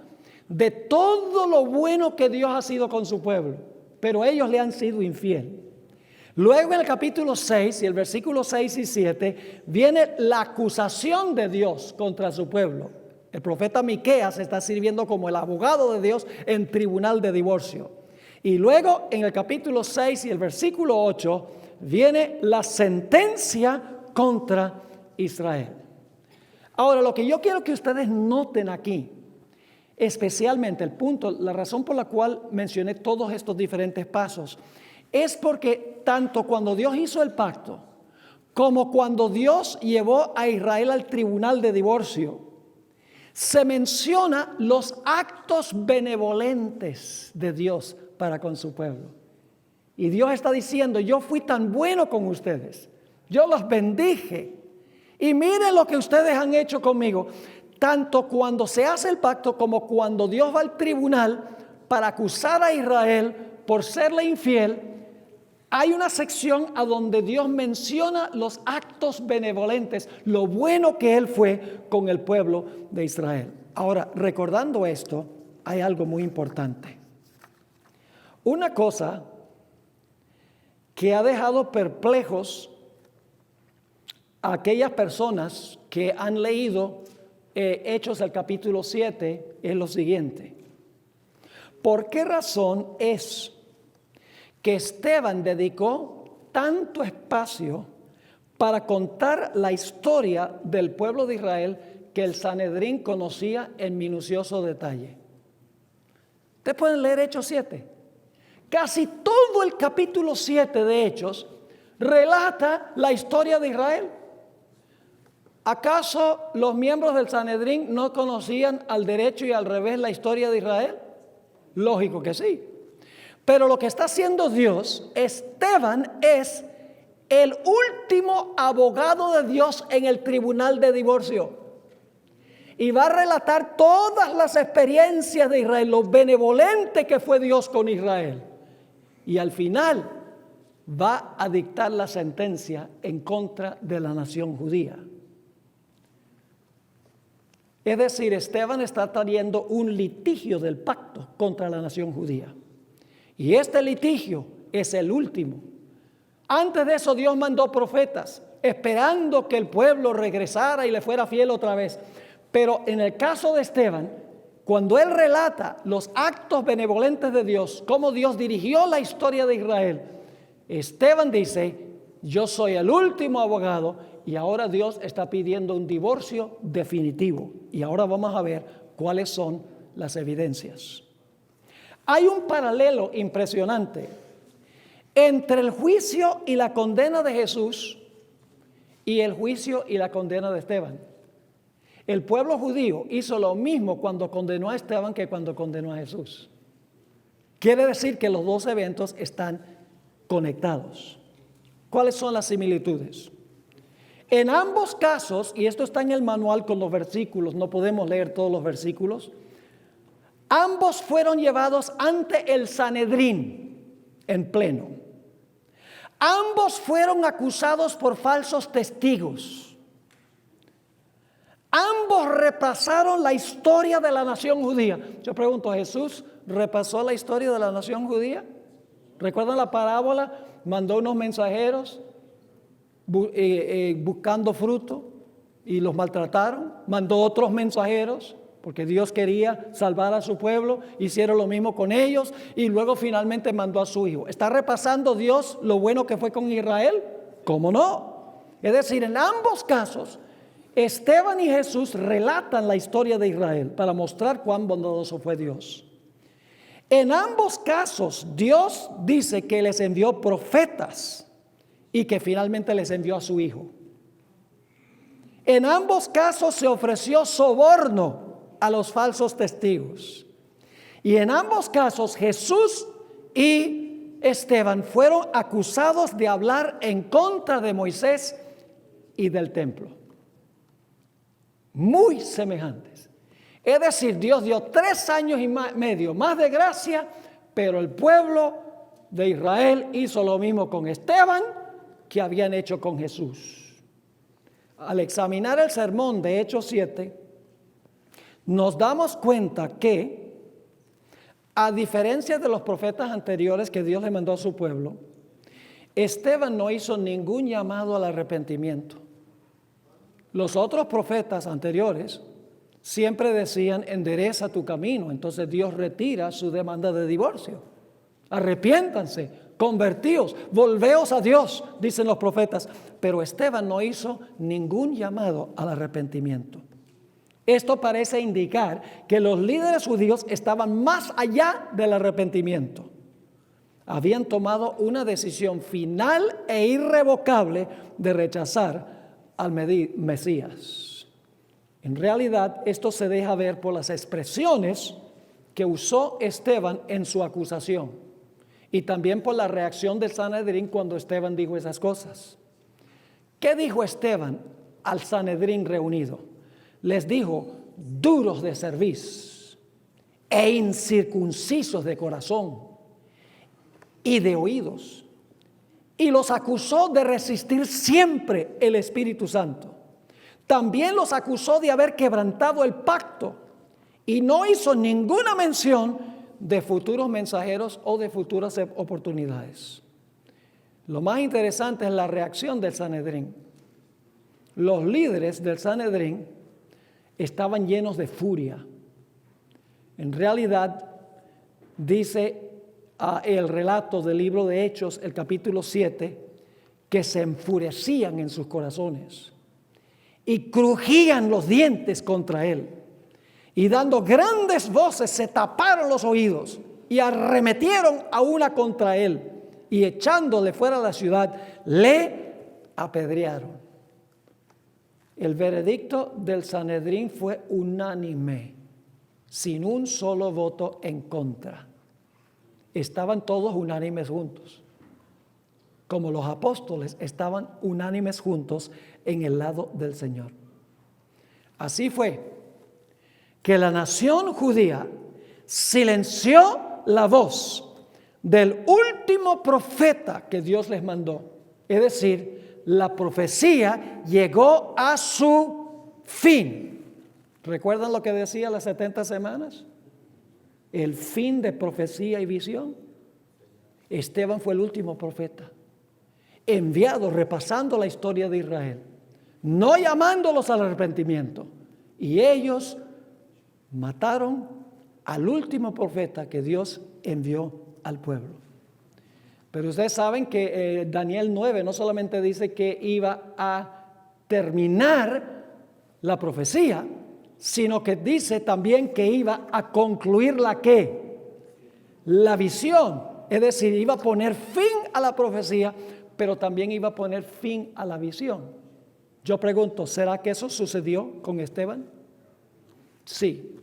A: de todo lo bueno que Dios ha sido con su pueblo, pero ellos le han sido infiel. Luego en el capítulo 6 y el versículo 6 y 7 viene la acusación de Dios contra su pueblo. El profeta Miqueas está sirviendo como el abogado de Dios en tribunal de divorcio. Y luego en el capítulo 6 y el versículo 8 viene la sentencia contra Israel. Ahora, lo que yo quiero que ustedes noten aquí, especialmente el punto, la razón por la cual mencioné todos estos diferentes pasos, es porque tanto cuando Dios hizo el pacto como cuando Dios llevó a Israel al tribunal de divorcio, se menciona los actos benevolentes de Dios para con su pueblo. Y Dios está diciendo: yo fui tan bueno con ustedes, yo los bendije, y miren lo que ustedes han hecho conmigo. Tanto cuando se hace el pacto como cuando Dios va al tribunal para acusar a Israel por serle infiel, hay una sección a donde Dios menciona los actos benevolentes, lo bueno que Él fue con el pueblo de Israel. Ahora, recordando esto, hay algo muy importante. Una cosa que ha dejado perplejos a aquellas personas que han leído Hechos del capítulo 7 es lo siguiente: ¿por qué razón es que Esteban dedicó tanto espacio para contar la historia del pueblo de Israel que el Sanedrín conocía en minucioso detalle? Ustedes pueden leer Hechos 7 Casi todo el capítulo 7 de Hechos relata la historia de Israel. ¿Acaso los miembros del Sanedrín no conocían al derecho y al revés la historia de Israel? Lógico que sí. Pero lo que está haciendo Dios, Esteban es el último abogado de Dios en el tribunal de divorcio. Y va a relatar todas las experiencias de Israel, lo benevolente que fue Dios con Israel. Y al final va a dictar la sentencia en contra de la nación judía. Es decir, Esteban está trayendo un litigio del pacto contra la nación judía. Y este litigio es el último. Antes de eso Dios mandó profetas, esperando que el pueblo regresara y le fuera fiel otra vez. Pero en el caso de Esteban, cuando él relata los actos benevolentes de Dios, cómo Dios dirigió la historia de Israel, Esteban dice, yo soy el último abogado y ahora Dios está pidiendo un divorcio definitivo. Y ahora vamos a ver cuáles son las evidencias. Hay un paralelo impresionante entre el juicio y la condena de Jesús y el juicio y la condena de Esteban. El pueblo judío hizo lo mismo cuando condenó a Esteban que cuando condenó a Jesús. Quiere decir que los dos eventos están conectados. ¿Cuáles son las similitudes? En ambos casos, y esto está en el manual con los versículos, no podemos leer todos los versículos, ambos fueron llevados ante el Sanedrín en pleno. Ambos fueron acusados por falsos testigos. Ambos repasaron la historia de la nación judía. Yo pregunto, ¿Jesús repasó la historia de la nación judía? ¿Recuerdan la parábola? Mandó unos mensajeros buscando fruto y los maltrataron. Mandó otros mensajeros porque Dios quería salvar a su pueblo. Hicieron lo mismo con ellos y luego finalmente mandó a su hijo. ¿Está repasando Dios lo bueno que fue con Israel? ¿Cómo no? Es decir, en ambos casos, Esteban y Jesús relatan la historia de Israel para mostrar cuán bondadoso fue Dios. En ambos casos, Dios dice que les envió profetas y que finalmente les envió a su hijo. En ambos casos se ofreció soborno a los falsos testigos. Y en ambos casos, Jesús y Esteban fueron acusados de hablar en contra de Moisés y del templo. Muy semejantes. Es decir, Dios dio 3 años y medio más de gracia, pero el pueblo de Israel hizo lo mismo con Esteban que habían hecho con Jesús. Al examinar el sermón de Hechos 7, nos damos cuenta que, a diferencia de los profetas anteriores que Dios le mandó a su pueblo, Esteban no hizo ningún llamado al arrepentimiento. Los otros profetas anteriores siempre decían, endereza tu camino. Entonces Dios retira su demanda de divorcio. Arrepiéntanse, convertíos, volveos a Dios, dicen los profetas. Pero Esteban no hizo ningún llamado al arrepentimiento. Esto parece indicar que los líderes judíos estaban más allá del arrepentimiento. Habían tomado una decisión final e irrevocable de rechazar al Mesías. En realidad, esto se deja ver por las expresiones que usó Esteban en su acusación y también por la reacción del Sanedrín cuando Esteban dijo esas cosas. ¿Qué dijo Esteban al Sanedrín reunido? Les dijo, duros de cerviz e incircuncisos de corazón y de oídos. Y los acusó de resistir siempre el Espíritu Santo. También los acusó de haber quebrantado el pacto y no hizo ninguna mención de futuros mensajeros o de futuras oportunidades. Lo más interesante es la reacción del Sanedrín. Los líderes del Sanedrín estaban llenos de furia. En realidad, dice el relato del libro de Hechos, el capítulo 7, que se enfurecían en sus corazones y crujían los dientes contra él y dando grandes voces se taparon los oídos y arremetieron a una contra él, y echándole fuera de la ciudad, le apedrearon. El veredicto del Sanedrín fue unánime, sin un solo voto en contra. Estaban todos unánimes juntos, como los apóstoles estaban unánimes juntos en el lado del Señor. Así fue que la nación judía silenció la voz del último profeta que Dios les mandó. Es decir, la profecía llegó a su fin. ¿Recuerdan lo que decía las 70 semanas? El fin de profecía y visión. Esteban fue el último profeta enviado, repasando la historia de Israel, no llamándolos al arrepentimiento, y ellos mataron al último profeta que Dios envió al pueblo. Pero ustedes saben que Daniel 9 no solamente dice que iba a terminar la profecía, sino que dice también que iba a concluir la visión. Es decir, iba a poner fin a la profecía, pero también iba a poner fin a la visión. Yo pregunto, ¿será que eso sucedió con Esteban? Sí.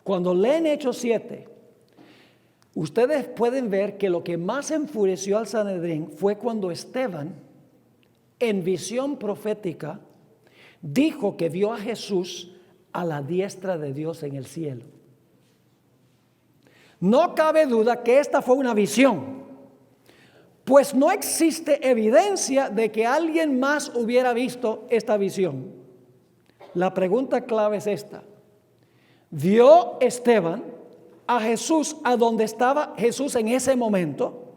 A: Cuando leen Hechos 7, ustedes pueden ver que lo que más enfureció al Sanedrín fue cuando Esteban, en visión profética, dijo que vio a Jesús a la diestra de Dios en el cielo. No cabe duda que esta fue una visión, pues no existe evidencia de que alguien más hubiera visto esta visión. La pregunta clave es esta: ¿vio Esteban a Jesús a donde estaba Jesús en ese momento?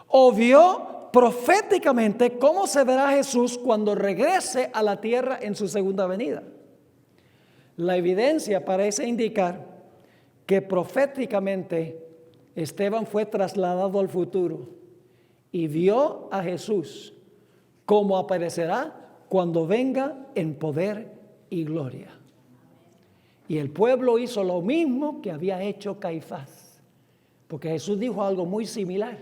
A: ¿O vio proféticamente cómo se verá Jesús cuando regrese a la tierra en su segunda venida? La evidencia parece indicar que proféticamente Esteban fue trasladado al futuro y vio a Jesús como aparecerá cuando venga en poder y gloria. Y el pueblo hizo lo mismo que había hecho Caifás, porque Jesús dijo algo muy similar.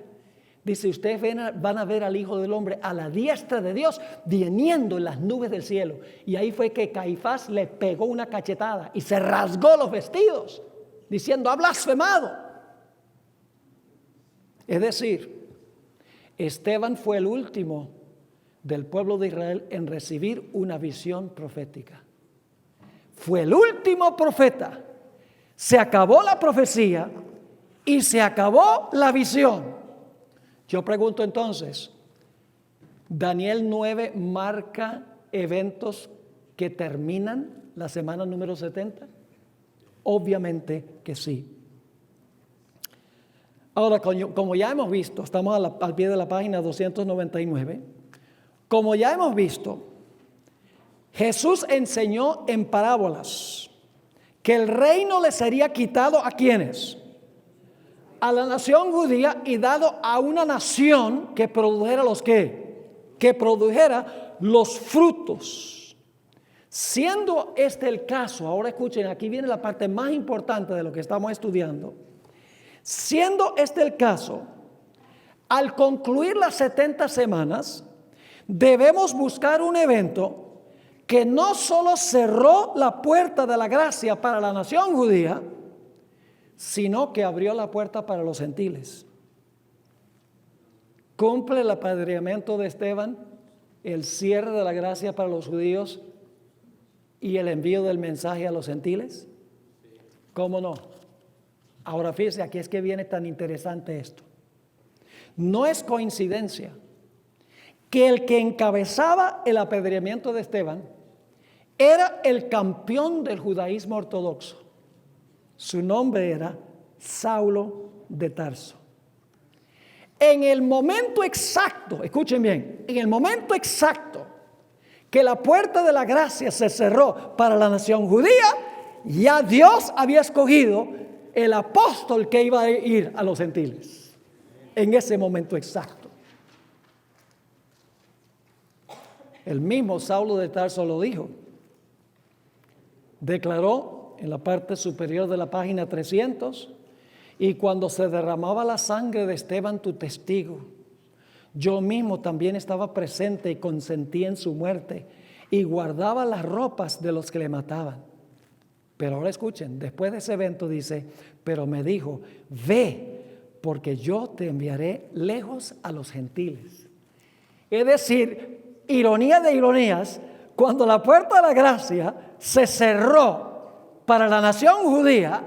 A: Dice, ustedes van a ver al Hijo del Hombre a la diestra de Dios viniendo en las nubes del cielo. Y ahí fue que Caifás le pegó una cachetada y se rasgó los vestidos, diciendo, ha blasfemado. Es decir, Esteban fue el último del pueblo de Israel en recibir una visión profética. Fue el último profeta. Se acabó la profecía y se acabó la visión. Yo pregunto entonces, ¿Daniel 9 marca eventos que terminan la semana número 70? Obviamente que sí. Ahora, como ya hemos visto, estamos al pie de la página 299, como ya hemos visto, Jesús enseñó en parábolas que el reino le sería quitado ¿a quiénes? A la nación judía y dado a una nación que produjera los ¿qué? Que produjera los frutos. Siendo este el caso, ahora escuchen, aquí viene la parte más importante de lo que estamos estudiando. Siendo este el caso, al concluir las 70 semanas, debemos buscar un evento que no solo cerró la puerta de la gracia para la nación judía, sino que abrió la puerta para los gentiles. ¿Cumple el apedreamiento de Esteban el cierre de la gracia para los judíos y el envío del mensaje a los gentiles? ¿Cómo no? Ahora fíjese, aquí es que viene tan interesante esto. No es coincidencia que el que encabezaba el apedreamiento de Esteban era el campeón del judaísmo ortodoxo. Su nombre era Saulo de Tarso. En el momento exacto, escuchen bien, en el momento exacto que la puerta de la gracia se cerró para la nación judía, ya Dios había escogido el apóstol que iba a ir a los gentiles. En ese momento exacto. El mismo Saulo de Tarso lo dijo. Declaró en la parte superior de la página 300, Y cuando se derramaba la sangre de Esteban, tu testigo, yo mismo también estaba presente y consentí en su muerte y guardaba las ropas de los que le mataban. Pero ahora escuchen, después de ese evento dice, pero me dijo, ve, porque yo te enviaré lejos a los gentiles. Es decir, ironía de ironías, cuando la puerta de la gracia se cerró para la nación judía,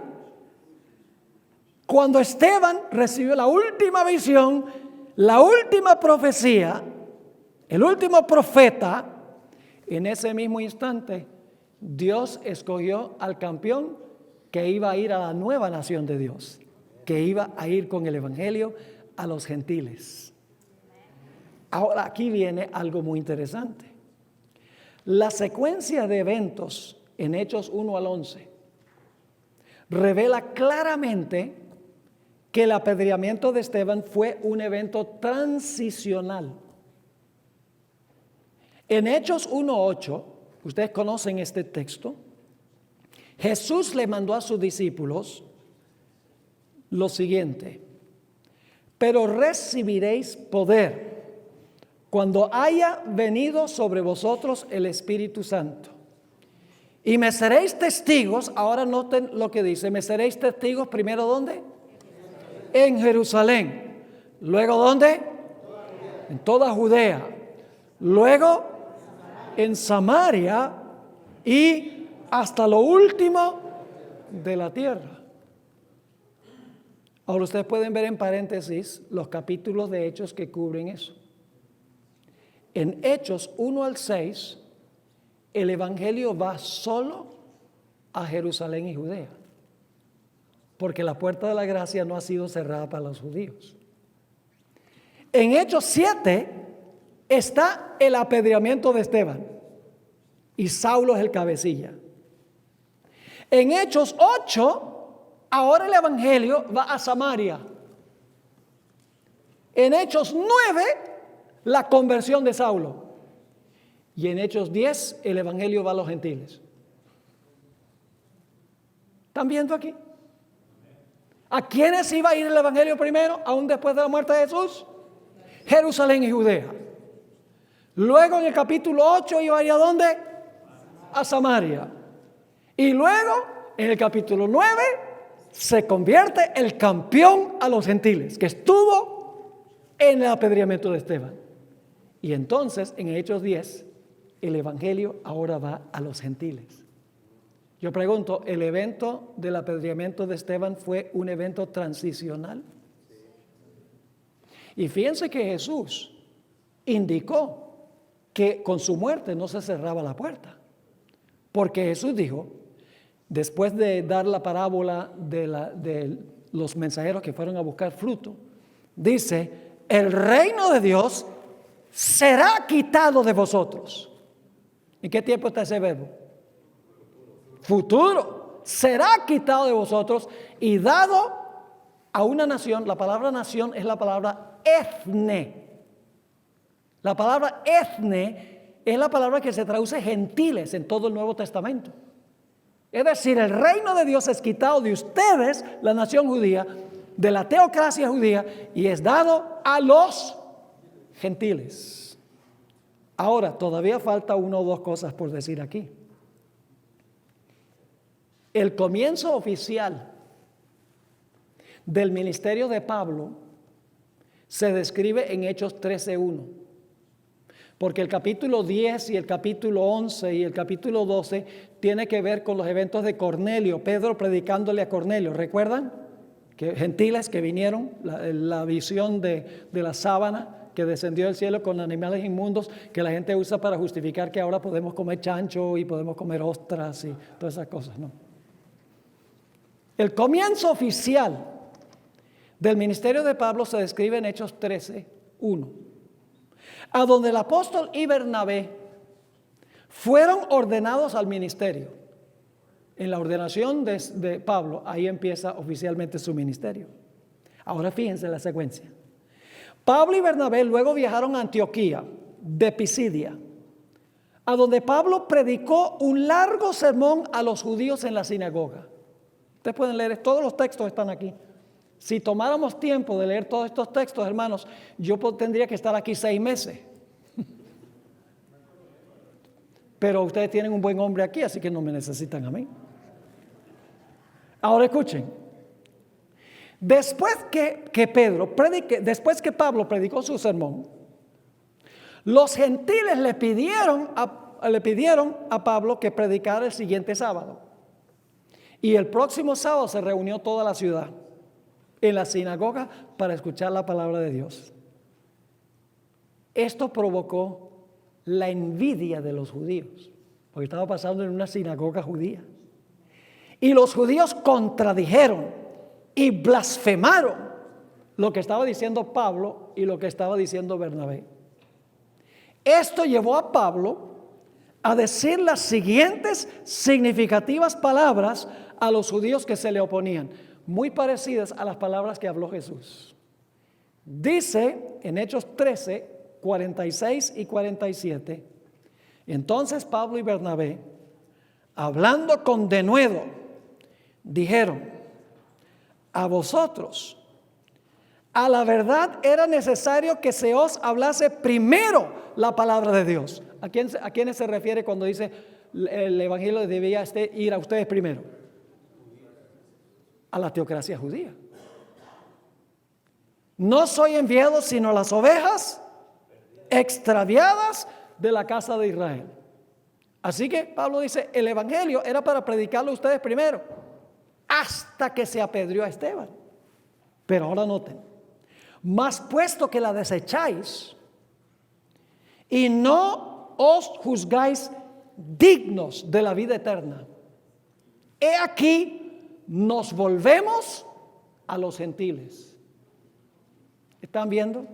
A: cuando Esteban recibió la última visión, la última profecía, el último profeta, en ese mismo instante, Dios escogió al campeón que iba a ir a la nueva nación de Dios, que iba a ir con el evangelio a los gentiles. Ahora aquí viene algo muy interesante. La secuencia de eventos en Hechos 1 al 11 revela claramente que el apedreamiento de Esteban fue un evento transicional. En Hechos 1:8, ustedes conocen este texto, Jesús le mandó a sus discípulos lo siguiente: pero recibiréis poder cuando haya venido sobre vosotros el Espíritu Santo. Y me seréis testigos. Ahora noten lo que dice: me seréis testigos primero, ¿dónde? En Jerusalén. Luego, ¿dónde? En toda Judea. Luego, en Samaria y hasta lo último de la tierra. Ahora ustedes pueden ver en paréntesis los capítulos de Hechos que cubren eso. En Hechos 1 al 6, el evangelio va solo a Jerusalén y Judea, porque la puerta de la gracia no ha sido cerrada para los judíos. En Hechos 7 está el apedreamiento de Esteban y Saulo es el cabecilla. En Hechos 8, ahora el evangelio va a Samaria. En Hechos 9, la conversión de Saulo. Y en Hechos 10, el evangelio va a los gentiles. ¿Están viendo aquí? ¿A quiénes iba a ir el evangelio primero, aún después de la muerte de Jesús? Jerusalén y Judea. Luego en el capítulo 8 iba a ir ¿a dónde? A Samaria. Y luego en el capítulo 9 se convierte el campeón a los gentiles, que estuvo en el apedreamiento de Esteban. Y entonces en Hechos 10 el evangelio ahora va a los gentiles. Yo pregunto, ¿el evento del apedreamiento de Esteban fue un evento transicional? Y fíjense que Jesús indicó que con su muerte no se cerraba la puerta. Porque Jesús dijo, después de dar la parábola de los mensajeros que fueron a buscar fruto, dice, el reino de Dios será quitado de vosotros. ¿En qué tiempo está ese verbo? Futuro. Será quitado de vosotros y dado a una nación. La palabra nación es la palabra etne. La palabra etne es la palabra que se traduce gentiles en todo el Nuevo Testamento. Es decir, el reino de Dios es quitado de ustedes, la nación judía, de la teocracia judía, y es dado a los gentiles. Ahora, todavía falta una o dos cosas por decir aquí. El comienzo oficial del ministerio de Pablo se describe en Hechos 13:1. Porque el capítulo 10 y el capítulo 11 y el capítulo 12 tiene que ver con los eventos de Cornelio, Pedro predicándole a Cornelio. ¿Recuerdan? Que gentiles que vinieron, la visión de la sábana que descendió del cielo con animales inmundos que la gente usa para justificar que ahora podemos comer chancho y podemos comer ostras y todas esas cosas, ¿no? El comienzo oficial del ministerio de Pablo se describe en Hechos 13:1, a donde el apóstol y Bernabé fueron ordenados al ministerio. En la ordenación de Pablo, ahí empieza oficialmente su ministerio. Ahora fíjense la secuencia. Pablo y Bernabé luego viajaron a Antioquía, de Pisidia, a donde Pablo predicó un largo sermón a los judíos en la sinagoga. Ustedes pueden leer, todos los textos están aquí. Si tomáramos tiempo de leer todos estos textos, hermanos, yo tendría que estar aquí 6 meses. Pero ustedes tienen un buen hombre aquí, así que no me necesitan a mí. Ahora escuchen. Después después que Pablo predicó su sermón, los gentiles le pidieron a Pablo que predicara el siguiente sábado. Y el próximo sábado se reunió toda la ciudad en la sinagoga para escuchar la palabra de Dios. Esto provocó la envidia de los judíos, porque estaba pasando en una sinagoga judía. Y los judíos contradijeron y blasfemaron lo que estaba diciendo Pablo y lo que estaba diciendo Bernabé. Esto llevó a Pablo a decir las siguientes significativas palabras a los judíos que se le oponían, muy parecidas a las palabras que habló Jesús. Dice en Hechos 13, 46 y 47, entonces Pablo y Bernabé, hablando con denuedo, dijeron: a vosotros, a la verdad era necesario que se os hablase primero la palabra de Dios. ¿A quiénes se refiere cuando dice el evangelio debía ir a ustedes primero? A la teocracia judía. No soy enviado sino a las ovejas extraviadas de la casa de Israel. Así que Pablo dice, el evangelio era para predicarlo a ustedes primero, hasta que se apedreó a Esteban. Pero ahora noten, mas puesto que la desecháis y no os juzgáis dignos de la vida eterna, he aquí nos volvemos a los gentiles. ¿Están viendo?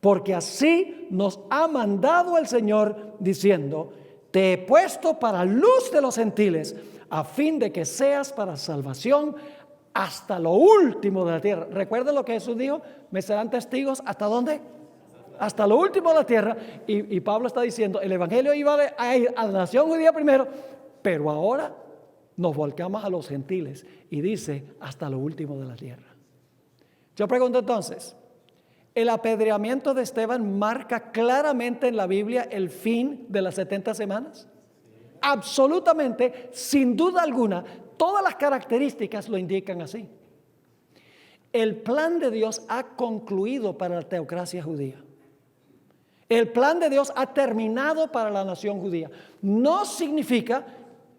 A: Porque así nos ha mandado el Señor diciendo: te he puesto para luz de los gentiles, a fin de que seas para salvación hasta lo último de la tierra. ¿Recuerden lo que Jesús dijo? Me serán testigos ¿hasta dónde? Hasta lo último de la tierra. Y Pablo está diciendo, el evangelio iba a ir a la nación judía primero, pero ahora nos volcamos a los gentiles, y dice hasta lo último de la tierra. Yo pregunto entonces, ¿el apedreamiento de Esteban marca claramente en la Biblia el fin de las 70 semanas? Absolutamente, sin duda alguna, todas las características lo indican así. El plan de Dios ha concluido para la teocracia judía. El plan de Dios ha terminado para la nación judía. No significa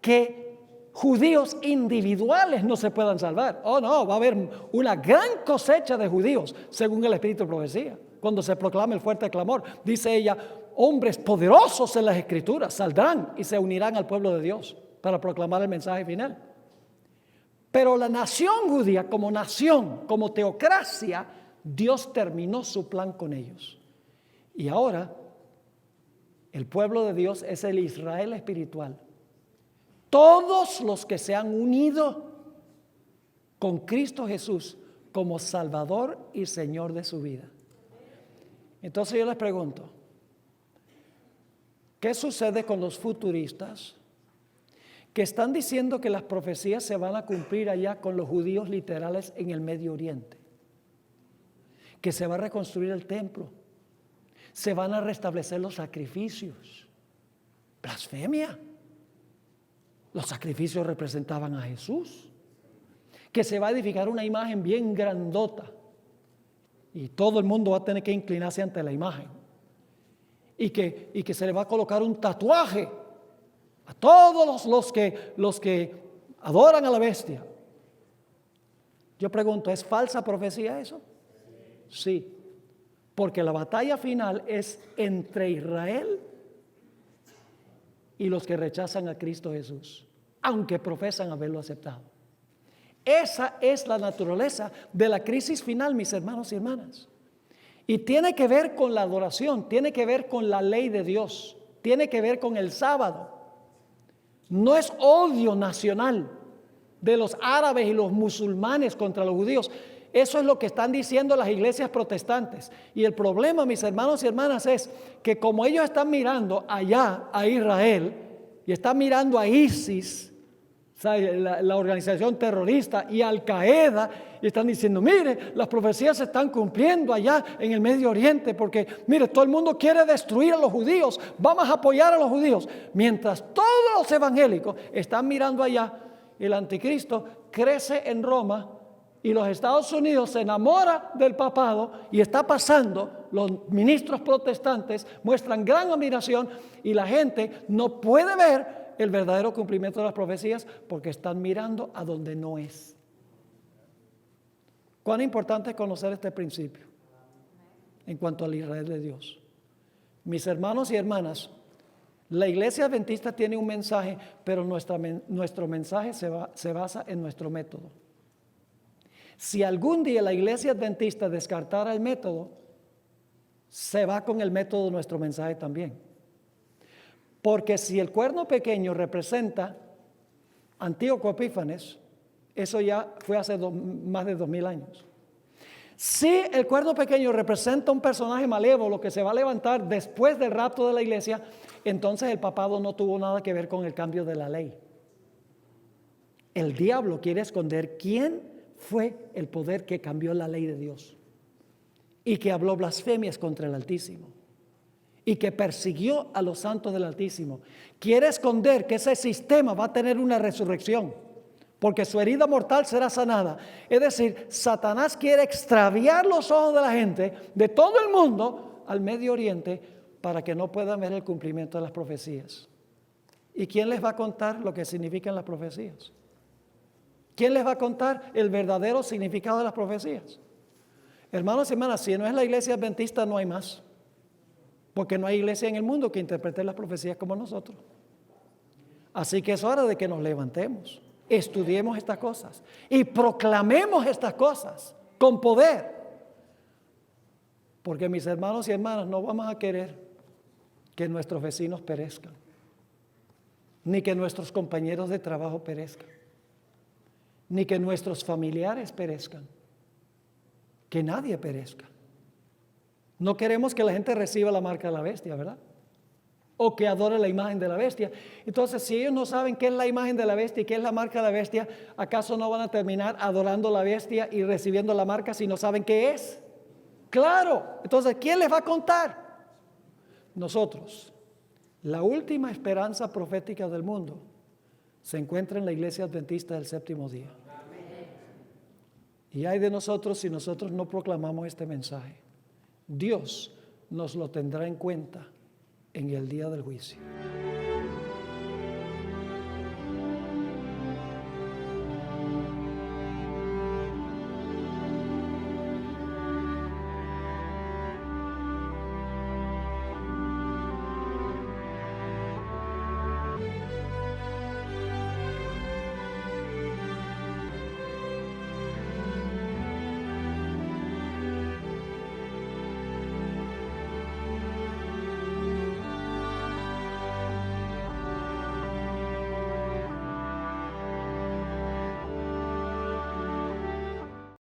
A: que judíos individuales no se puedan salvar. Oh no, va a haber una gran cosecha de judíos, según el Espíritu de profecía. Cuando se proclame el fuerte clamor, dice ella, hombres poderosos en las Escrituras saldrán y se unirán al pueblo de Dios para proclamar el mensaje final. Pero la nación judía, como nación, como teocracia, Dios terminó su plan con ellos. Y ahora, el pueblo de Dios es el Israel espiritual. Todos los que se han unido con Cristo Jesús como Salvador y Señor de su vida. Entonces yo les pregunto, ¿qué sucede con los futuristas que están diciendo que las profecías se van a cumplir allá con los judíos literales en el Medio Oriente? Que se va a reconstruir el templo, se van a restablecer los sacrificios. Blasfemia. Los sacrificios representaban a Jesús. Que se va a edificar una imagen bien grandota y todo el mundo va a tener que inclinarse ante la imagen. Y que se le va a colocar un tatuaje a todos los que adoran a la bestia. Yo pregunto, ¿es falsa profecía eso? Sí, porque la batalla final es entre Israel y los que rechazan a Cristo Jesús, aunque profesan haberlo aceptado. Esa es la naturaleza de la crisis final, mis hermanos y hermanas. Y tiene que ver con la adoración, tiene que ver con la ley de Dios, tiene que ver con el sábado. No es odio nacional de los árabes y los musulmanes contra los judíos. Eso es lo que están diciendo las iglesias protestantes. Y el problema, mis hermanos y hermanas, es que como ellos están mirando allá a Israel y están mirando a ISIS, la organización terrorista y Al Qaeda, y están diciendo, mire, las profecías se están cumpliendo allá en el Medio Oriente, porque mire, todo el mundo quiere destruir a los judíos, vamos a apoyar a los judíos, mientras todos los evangélicos están mirando allá. El anticristo crece en Roma y los Estados Unidos se enamora del papado, y está pasando. Los ministros protestantes muestran gran admiración y la gente no puede ver el verdadero cumplimiento de las profecías porque están mirando a donde no es. Cuán importante es conocer este principio en cuanto al Israel de Dios. Mis hermanos y hermanas, la Iglesia Adventista tiene un mensaje, pero nuestro mensaje se basa en nuestro método. Si algún día la Iglesia Adventista descartara el método, se va con el método de nuestro mensaje también. Porque si el cuerno pequeño representa Antíoco Epífanes, eso ya fue hace más de 2000 años. Si el cuerno pequeño representa un personaje malévolo que se va a levantar después del rapto de la iglesia, entonces el papado no tuvo nada que ver con el cambio de la ley. El diablo quiere esconder quién fue el poder que cambió la ley de Dios y que habló blasfemias contra el Altísimo y que persiguió a los santos del Altísimo. Quiere esconder que ese sistema va a tener una resurrección, porque su herida mortal será sanada. Es decir, Satanás quiere extraviar los ojos de la gente de todo el mundo al Medio Oriente para que no puedan ver el cumplimiento de las profecías. ¿Y quién les va a contar lo que significan las profecías? ¿Quién les va a contar el verdadero significado de las profecías? Hermanos y hermanas, si no es la iglesia adventista, no hay más. Porque no hay iglesia en el mundo que interprete las profecías como nosotros. Así que es hora de que nos levantemos, estudiemos estas cosas y proclamemos estas cosas con poder. Porque mis hermanos y hermanas, no vamos a querer que nuestros vecinos perezcan, ni que nuestros compañeros de trabajo perezcan, ni que nuestros familiares perezcan, que nadie perezca. No queremos que la gente reciba la marca de la bestia, ¿verdad? O que adore la imagen de la bestia. Entonces, si ellos no saben qué es la imagen de la bestia y qué es la marca de la bestia, ¿acaso no van a terminar adorando la bestia y recibiendo la marca si no saben qué es? Claro. Entonces, ¿quién les va a contar? Nosotros. La última esperanza profética del mundo se encuentra en la iglesia adventista del séptimo día. Y hay de nosotros si nosotros no proclamamos este mensaje. Dios nos lo tendrá en cuenta en el día del juicio.